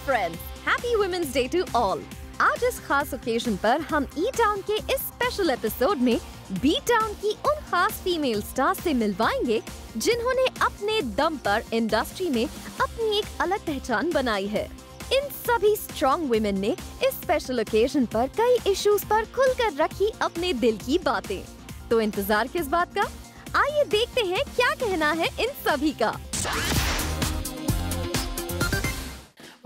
friends, happy Women's Day to all. आज इस खास ओकेजन पर हम ई टाउन के इस स्पेशल एपिसोड में बी टाउन की उन खास फीमेल स्टार्स से मिलवाएंगे जिन्होंने अपने दम पर इंडस्ट्री में अपनी एक अलग पहचान बनाई है। इन सभी स्ट्रॉन्ग वुमेन ने इस स्पेशल ओकेजन पर कई इश्यूज पर खुलकर रखी अपने दिल की बातें। तो इंतजार किस बात का? आइए देखते हैं क्या कहना है इन सभी का।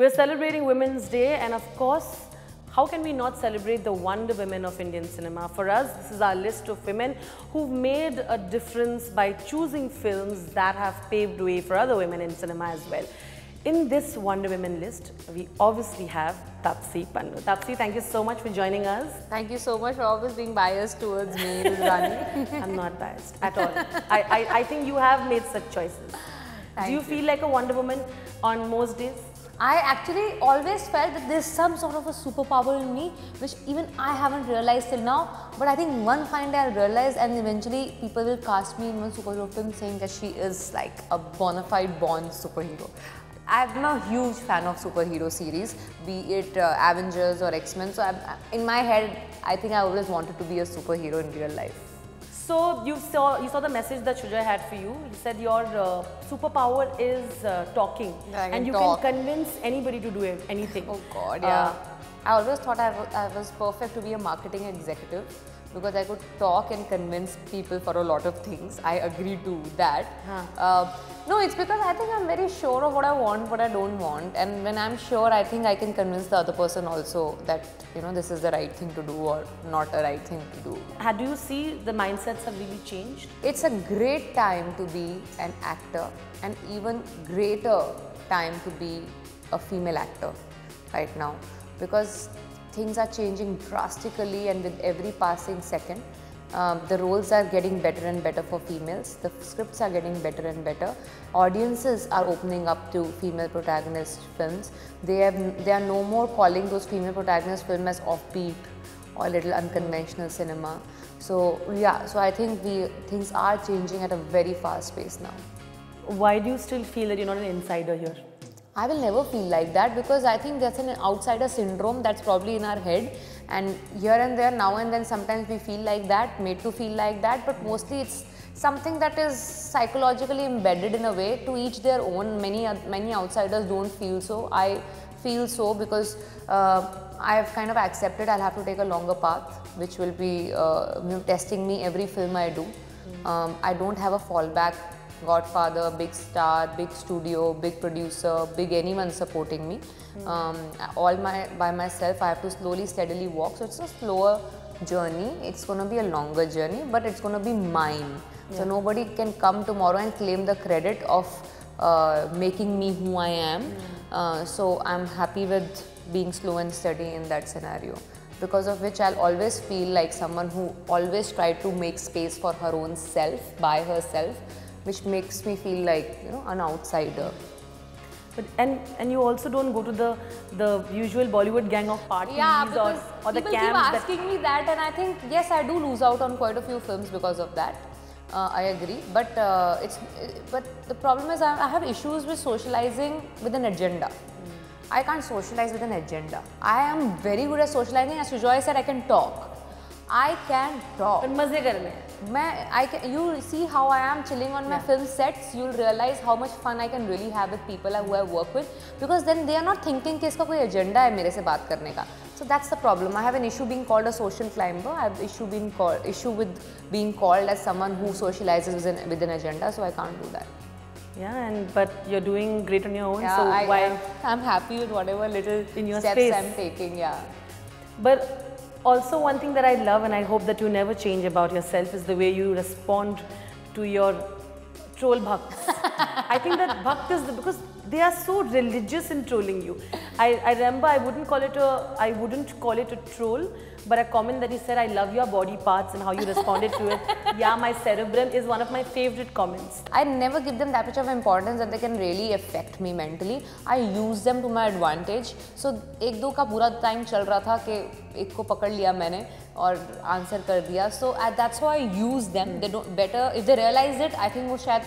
We're celebrating Women's Day, and of course, how can we not celebrate the Wonder Women of Indian cinema? For us, this is our list of women who've made a difference by choosing films that have paved way for other women in cinema as well. In this Wonder Women list, we obviously have Taapsee Pannu. Taapsee, thank you so much for joining us. Thank you so much for always being biased towards me, Rani. I'm not biased at all. I think you have made such choices. Do you feel like a Wonder Woman on most days? I actually always felt that there's some sort of a superpower in me, which even I haven't realized till now. But I think one fine day I'll realize, and eventually people will cast me in one superhero film saying that she is like a bona fide born superhero. I'm a huge fan of superhero series, be it Avengers or X-Men. So in my head, I think I always wanted to be a superhero in real life. So you saw the message that Shujoy had for you. He said your superpower is talking, and you can convince anybody to do anything. Oh God, yeah. I always thought I was perfect to be a marketing executive because I could talk and convince people for a lot of things. I agree to that. No, it's because I think I'm very sure of what I want, what I don't want, and when I'm sure, I think I can convince the other person also that this is the right thing to do or not a right thing to do. Do you see the mindsets have really changed? It's a great time to be an actor, and even greater time to be a female actor right now, because things are changing drastically, and with every passing second, the roles are getting better and better for females. The scripts are getting better and better. Audiences are opening up to female protagonist films. They are no more calling those female protagonist films as offbeat or little unconventional cinema. So yeah, so I think things are changing at a very fast pace now. Why do you still feel that you're not an insider here? I will never feel like that because I think that's an outsider syndrome that's probably in our head, and here and there, now and then, sometimes we feel like that, made to feel like that, but mostly it's something that is psychologically embedded in a way. To each their own. Many outsiders don't feel so. I feel so because I have kind of accepted I'll have to take a longer path, which will be testing me every film I do. I don't have a fallback. Godfather, big star, big studio, big producer, big anyone supporting me. All by myself, I have to slowly, steadily walk. So it's a slower journey. It's going to be a longer journey, but it's going to be mine. Yeah. So nobody can come tomorrow and claim the credit of making me who I am. So I'm happy with being slow and steady in that scenario, because of which I'll always feel like someone who always tried to make space for her own self, by herself, which makes me feel like an outsider. But and you also don't go to the usual Bollywood gang of parties, or the camps. People keep asking me that, and I think yes, I do lose out on quite a few films because of that. I agree, but but the problem is I have issues with socializing with an agenda. I can't socialize with an agenda. I am very good at socializing. As Shujoy said, I can talk. I can talk. But मज़े करने हैं. You see how I am chilling on my film sets. You'll realize how much fun I can really have with people who I work with, because then they are not thinking कि इसका कोई agenda है मेरे से बात करने का. So that's the problem. I have an issue being called a social climber. I have issue with being called as someone who socializes with an agenda. So I can't do that. Yeah, but you're doing great on your own. Yeah, so I'm happy with whatever little in your steps space I'm taking. Yeah. But also, one thing that I love and I hope that you never change about yourself is the way you respond to your troll bhakts. I think that bhakt is because they are so religious in trolling you. I remember I wouldn't call it a troll, but a comment that he said, "I love your body parts," and how you responded to it. Yeah, my cerebrum is one of my favorite comments. I never give them that much of importance that they can really affect me mentally. I use them to my advantage. So एक दो का पूरा time चल रहा था कि एक को पकड़ लिया मैंने और answer कर दिया. So that's how I use them. They don't better if they realize it. I think वो शायद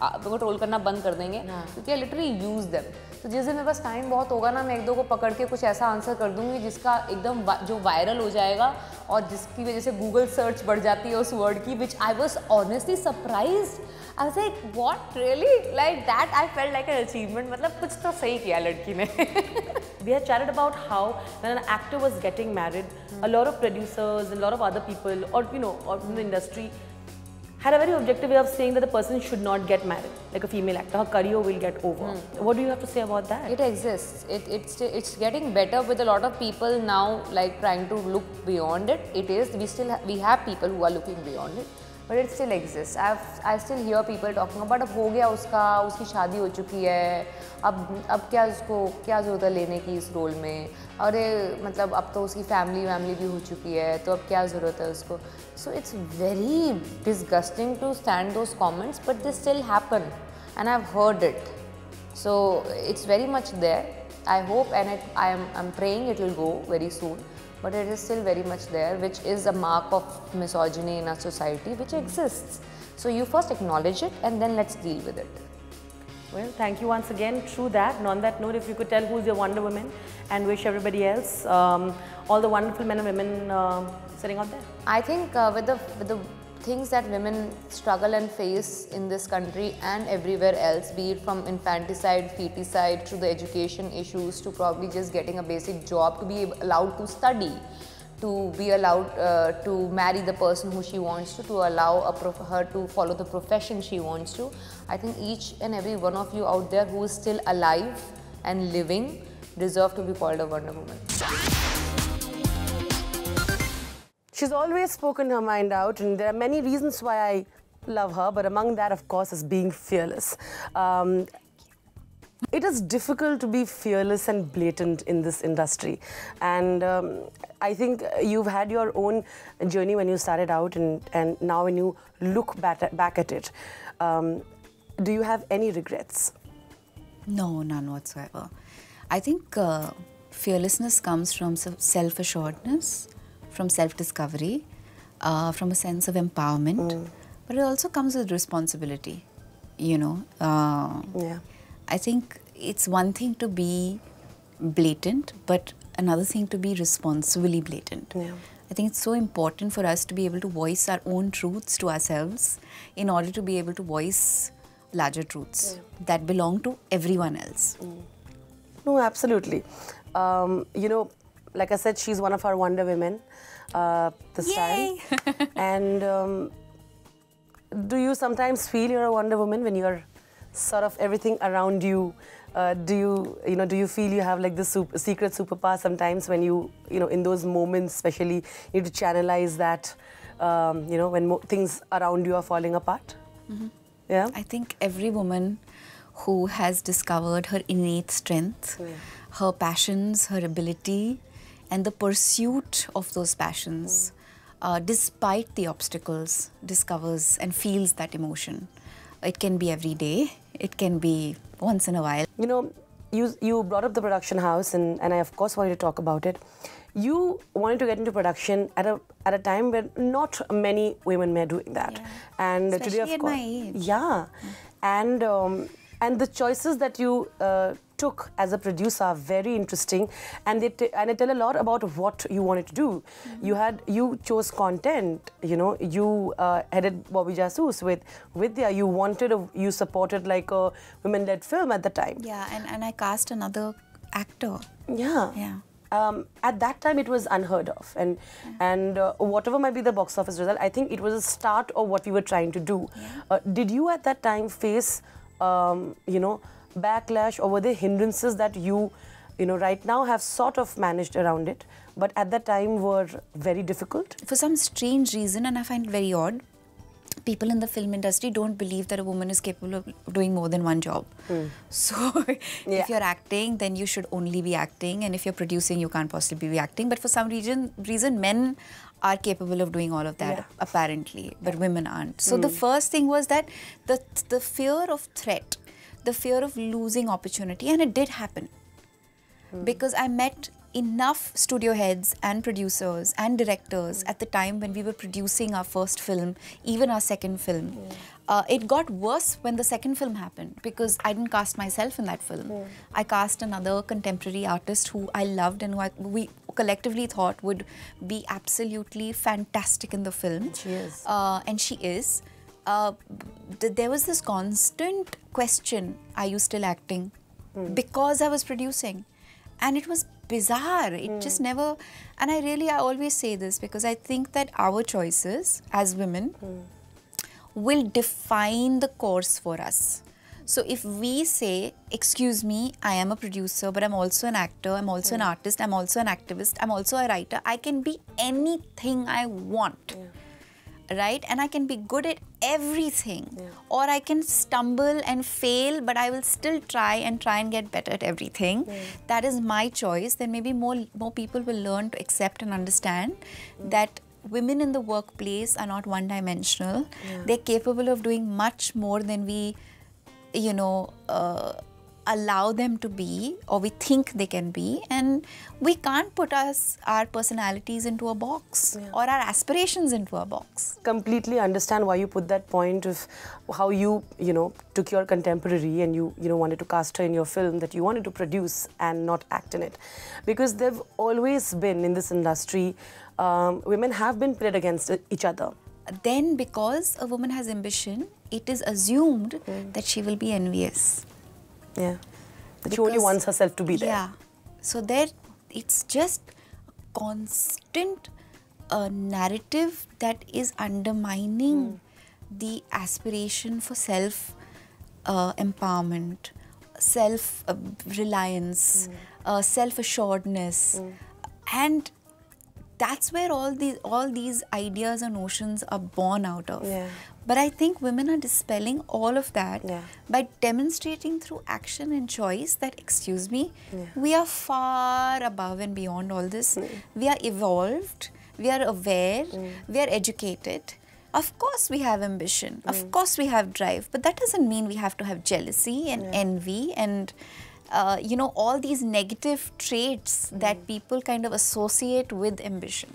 को ट्रोल करना बंद कर देंगे क्योंकि आई लिटरली यूज देम। तो जिस दिन मेरे पास टाइम बहुत होगा ना, मैं एक दो को पकड़ के कुछ ऐसा आंसर कर दूंगी जिसका एकदम जो वायरल हो जाएगा और जिसकी वजह से गूगल सर्च बढ़ जाती है उस वर्ड की, which I was honestly surprised. I was like, what, really? Like that, I felt like an achievement. मतलब कुछ तो सही किया लड़की ने। We had chatted about how when an actor was getting married, a lot of producers, a lot of other people, or or in the industry, had a very objective way of saying that the person should not get married, like a female actor, her career will get over. What do you have to say about that? It exists. It's getting better with a lot of people now, like trying to look beyond it. It is. We have people who are looking beyond it. But it still exists. I still hear people talking about अब हो गया उसकी शादी हो चुकी है, अब क्या ज़रूरत है लेने की इस रोल में, अरे मतलब अब तो उसकी फैमिली भी हो चुकी है तो अब क्या ज़रूरत है उसको. So it's very disgusting to stand those comments, but they still happen and I've heard it. So it's very much there. I hope and I'm praying it will go very soon. But it is still very much there, which is a mark of misogyny in our society, which exists. So you first acknowledge it and then let's deal with it. Well, thank you once again. True that. And on that note, if you could tell who's your Wonder Woman and wish everybody else, all the wonderful men and women sitting out there. I think with the things that women struggle and face in this country and everywhere else, be it from infanticide, feticide, to the education issues, to probably just getting a basic job, to be allowed to study, to be allowed to marry the person who she wants to allow her to follow the profession she wants to. I think each and every one of you out there who is still alive and living deserve to be called a Wonder Woman. She's always spoken her mind out, and there are many reasons why I love her, but among that, of course, is being fearless. It is difficult to be fearless and blatant in this industry, and I think you've had your own journey when you started out, and now when you look back at it, do you have any regrets? No, none whatsoever. I think fearlessness comes from self-assuredness, from self-discovery, from a sense of empowerment, but it also comes with responsibility, Yeah. I think it's one thing to be blatant, but another thing to be responsibly blatant. Yeah. I think it's so important for us to be able to voice our own truths to ourselves in order to be able to voice larger truths that belong to everyone else. No, absolutely. Like I said, she's one of our Wonder Women this time. And do you sometimes feel you're a Wonder Woman when you're sort of everything around you? Do you feel you have like this secret superpower sometimes when you in those moments, especially you need to channelize that, when things around you are falling apart? Yeah. I think every woman who has discovered her innate strength, her passions, her ability, and the pursuit of those passions, despite the obstacles, discovers and feels that emotion. It can be every day, it can be once in a while. You brought up the production house, and I of course wanted to talk about it. You wanted to get into production at a time where not many women were doing that, and especially today, of at course, my age. Yeah, and the choices that you took as a producer are very interesting, and they tell a lot about what you wanted to do. You chose content. You headed Bobby Jasus with Vidya. You supported like a women-led film at the time. Yeah, and I cast another actor. Yeah. Yeah. At that time, it was unheard of, and whatever might be the box office result, I think it was a start of what we were trying to do. Yeah. Did you at that time face, backlash, or were there hindrances that you right now have sort of managed around it, but at that time were very difficult? For some strange reason, and I find it very odd, people in the film industry don't believe that a woman is capable of doing more than one job. So if you're acting, then you should only be acting, and if you're producing, you can't possibly be acting. But for some reason men are capable of doing all of that, apparently, but women aren't. So the first thing was that the fear of threat, the fear of losing opportunity, and it did happen. Because I met enough studio heads and producers and directors at the time when we were producing our first film, even our second film. It got worse when the second film happened because I didn't cast myself in that film. I cast another contemporary artist who I loved and who we collectively thought would be absolutely fantastic in the film. She is. And she is. There was this constant question, are you still acting? Because I was producing. And it was bizarre. It just never... And I always say this because I think that our choices as women will define the course for us. So if we say, excuse me, I am a producer, but I'm also an actor, I'm also an artist, I'm also an activist, I'm also a writer, I can be anything I want. Right? And I can be good at everything. Or I can stumble and fail, but I will still try and get better at everything. That is my choice. Then maybe more people will learn to accept and understand that women in the workplace are not one-dimensional. They're capable of doing much more than we, allow them to be, or we think they can be, and we can't put our personalities into a box or our aspirations into a box. Completely understand why you put that point of how you took your contemporary and you wanted to cast her in your film that you wanted to produce and not act in it, because they've always been in this industry, women have been pitted against each other. Then because a woman has ambition, it is assumed that she will be envious. Yeah, that she only wants herself to be there. Yeah, so it's just a constant narrative that is undermining the aspiration for self-empowerment, self-reliance, self-assuredness, and that's where all these ideas and notions are born out of. But I think women are dispelling all of that by demonstrating through action and choice that, excuse me, we are far above and beyond all this. We are evolved, we are aware, we are educated. Of course we have ambition, of course we have drive, but that doesn't mean we have to have jealousy and envy and all these negative traits that people kind of associate with ambition.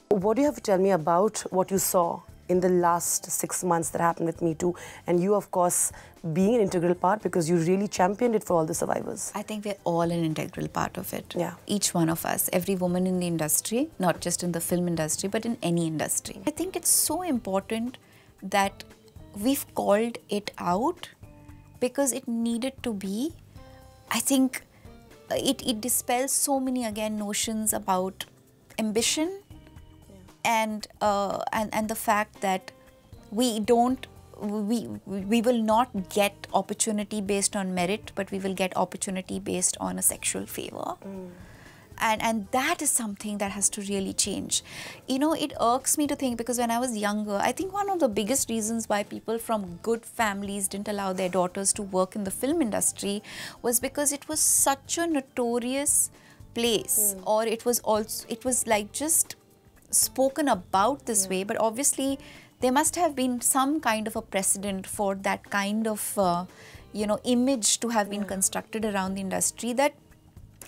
What do you have to tell me about what you saw in the last 6 months that happened with MeToo, and you, of course, being an integral part because you really championed it for all the survivors? I think we're all an integral part of it. Yeah. Each one of us, every woman in the industry, not just in the film industry, but in any industry. I think it's so important that we've called it out because it needed to be. I think it dispels so many, again, notions about ambition and the fact that we will not get opportunity based on merit, but we will get opportunity based on a sexual favor. And that is something that has to really change. It irks me to think, because when I was younger, I think one of the biggest reasons why people from good families didn't allow their daughters to work in the film industry was because it was such a notorious place, or it was like just spoken about this way, but obviously there must have been some kind of a precedent for that kind of image to have been constructed around the industry, that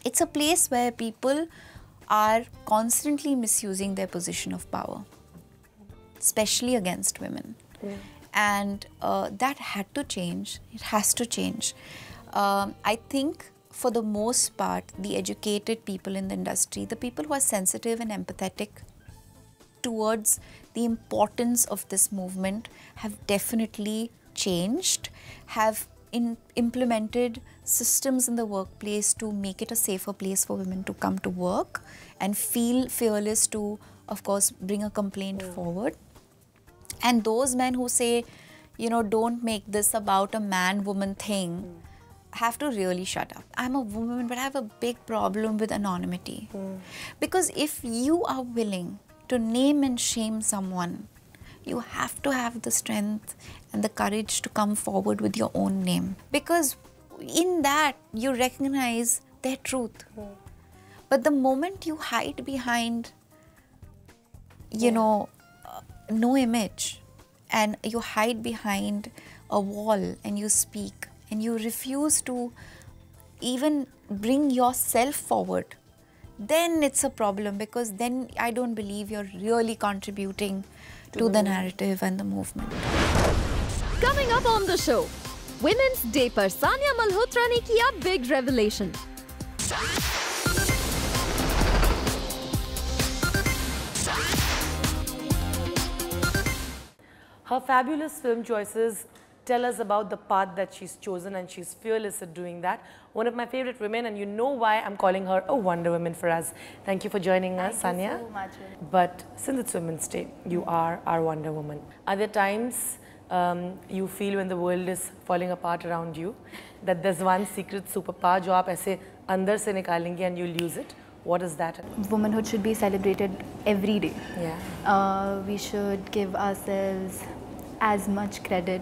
it's a place where people are constantly misusing their position of power, especially against women. And that had to change. It has to change. I think for the most part, the educated people in the industry, the people who are sensitive and empathetic towards the importance of this movement, have definitely changed, have implemented systems in the workplace to make it a safer place for women to come to work and feel fearless to, of course, bring a complaint forward. And those men who say, don't make this about a man-woman thing, have to really shut up. I'm a woman, but I have a big problem with anonymity. Because if you are willing to name and shame someone, you have to have the strength and the courage to come forward with your own name. Because in that, you recognize their truth. But the moment you hide behind, no image, and you hide behind a wall and you speak, and you refuse to even bring yourself forward, then it's a problem, because then I don't believe you're really contributing to the narrative and the movement. Coming up on the show, Women's Day पर सानिया मल्होत्रा ने किया big revelation. Her fabulous film choices tell us about the path that she's chosen, and she's fearless at doing that. One of my favorite women, and you know why I'm calling her a Wonder Woman for us. Thank you for joining us, Sanya. Thank you so much. But since it's Women's Day, you are our Wonder Woman. Are there times you feel when the world is falling apart around you, that there's one secret superpower जो आप ऐसे अंदर से निकालेंगे and you'll use it? What is that? Womanhood should be celebrated every day. Yeah. We should give ourselves as much credit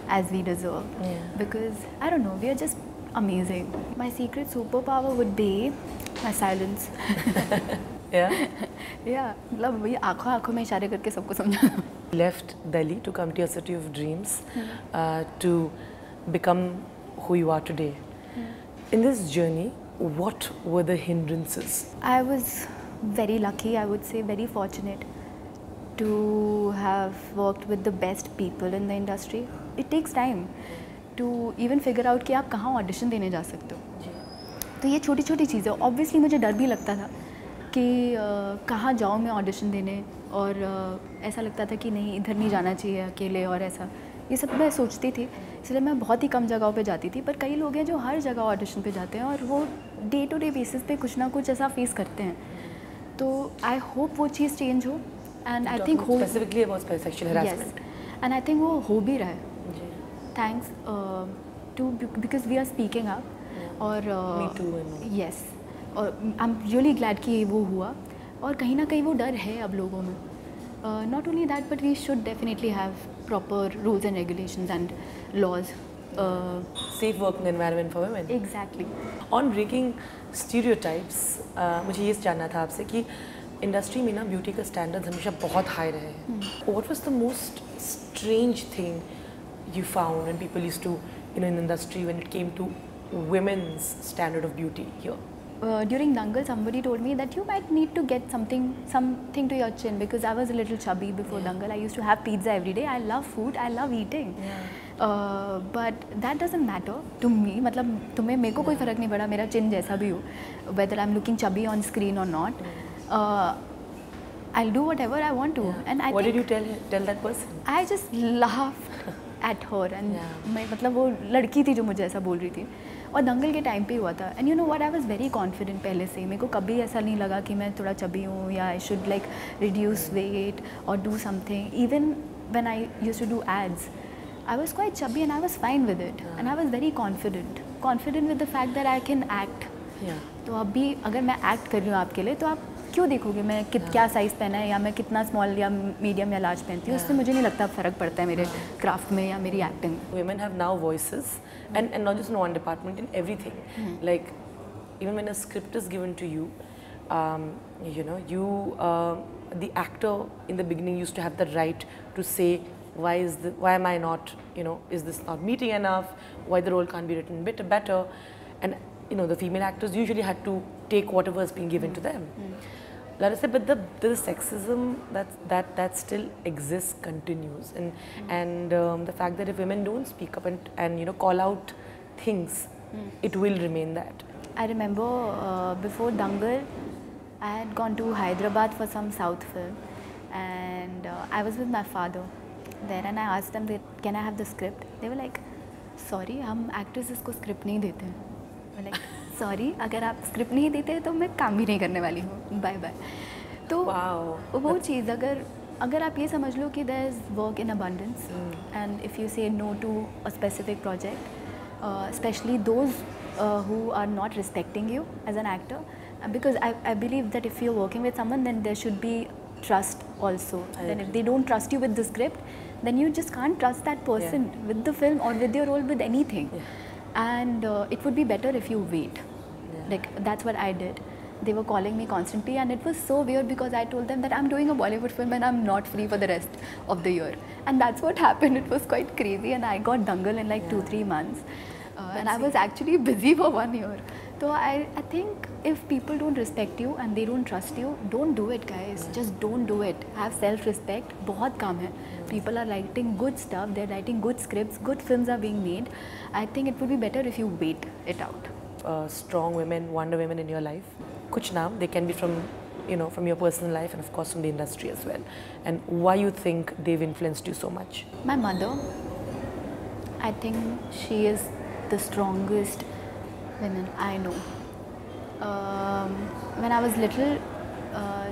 as we deserve. Yeah. Because, I don't know, we are just amazing. My secret superpower would be my silence. Yeah? Yeah, मतलब वही आँखों में इशारे करके सबको समझाना. Left Delhi to come to your city of dreams, to become who you are today. In this journey, what were the hindrances? I was very lucky, I would say very fortunate to have worked with the best people in the industry. It takes time to even figure out कि आप कहाँ audition देने जा सकते हो. तो ये छोटी छोटी चीज़ें, obviously मुझे डर भी लगता था कि कहाँ जाऊँ मैं audition देने, और ऐसा लगता था कि नहीं इधर नहीं जाना चाहिए अकेले, और ऐसा ये सब मैं सोचती थी. इसलिए मैं बहुत ही कम जगहों पे जाती थी. पर कई लोग हैं जो हर जगह ऑडिशन पे जाते हैं और वो डे टू डे बेसिस पे कुछ ना कुछ ऐसा फेस करते हैं. तो आई होप वो चीज़ चेंज हो, एंड आई थिंक हो specifically about sexual harassment, and I think वो हो भी रहा है. Thanks to because we are speaking up, और यस, और आई एम रियली ग्लैड कि वो हुआ. और कहीं ना कहीं वो डर है अब लोगों में. Not only that, but we should definitely have proper rules and regulations and laws. Safe working environment for women. Exactly. On breaking stereotypes, मुझे ये जानना था आपसे कि इंडस्ट्री में ना ब्यूटी का स्टैंडर्ड्स हमेशा बहुत हाई रहे हैं. What was the most strange thing you found when people used to, in the industry, when it came to women's standard of beauty here? During Dangal, somebody told me that you might need to get something to your chin, because I was a little chubby before Dangal. I used to have pizza every day. I love food. I love eating. But that doesn't matter to me. मतलब तुम्हें मेरे को कोई फ़र्क नहीं पड़ा मेरा chin जैसा भी हो, whether I'm looking chubby on screen or not. I'll do whatever I want to. And I What think did you tell that person? I just laughed at her, and मैं मतलब वो लड़की थी जो मुझे ऐसा बोल रही थी. और दंगल के टाइम पे हुआ था. And you know what, I was very confident पहले से. मेरे को कभी ऐसा नहीं लगा कि मैं थोड़ा चबी हूँ या I should like reduce weight और do something. Even when I used to do ads, I was quite chubby and I was fine with it, and I was very confident with the fact that I can act. तो अभी अगर मैं act कर रही हूँ आपके लिए, तो आप क्यों देखोगे मैं क्या साइज़ पहना है, या मैं कितना स्मॉल या मीडियम या लार्ज पहनती हूँ. उससे मुझे नहीं लगता फ़र्क पड़ता है मेरे क्राफ्ट में या मेरी acting. Women have now voices, and not just in one department, in everything. Like even when a script is given to you, the actor in the beginning used to have the right to say why am I not, is this not meeting enough? Why the role can't be written better? And the female actors usually had to take whatever has been given to them. Let us say, but the sexism that still exists continues, and the fact that if women don't speak up and call out things, it will remain that. I remember before Dangal, I had gone to Hyderabad for some South film, and I was with my father there, and I asked them, can I have the script? They were like, sorry, हम actresses को script नहीं देते हैं. मैं like, sorry, अगर आप script नहीं देते तो मैं काम भी नहीं करने वाली हूँ, बाय बाय. तो वो चीज़ अगर आप ये समझ लो कि there is work in abundance, and if you say no to a specific project, specially those who are not respecting you as an actor, because I believe that if you're working with someone, then there should be trust also. Then if they don't trust you with the script, then you just can't trust that person with the film or with your role, with anything. And it would be better if you wait. Like that's what I did. They were calling me constantly, and it was so weird because I told them that I'm doing a Bollywood film and I'm not free for the rest of the year. And that's what happened. It was quite crazy, and I got Dangal in like 2-3 months. And I was actually busy for 1 year. So I think if people don't respect you and they don't trust you, don't do it, guys. Just don't do it. Have self-respect. बहुत काम है. People are writing good stuff. They're writing good scripts. Good films are being made. I think it would be better if you wait it out. Strong women, wonder women in your life. Kuch naam, they can be from, you know, from your personal life and of course from the industry as well. And why you think they've influenced you so much? My mother. I think she is the strongest women I know. When I was little,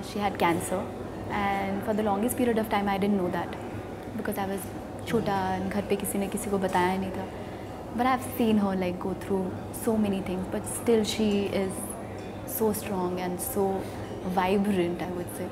she had cancer, and for the longest period of time I didn't know that because I was chota and घर पे किसी ने किसी को बताया नहीं था. But I've seen her like go through so many things, but still she is so strong and so vibrant, I would say.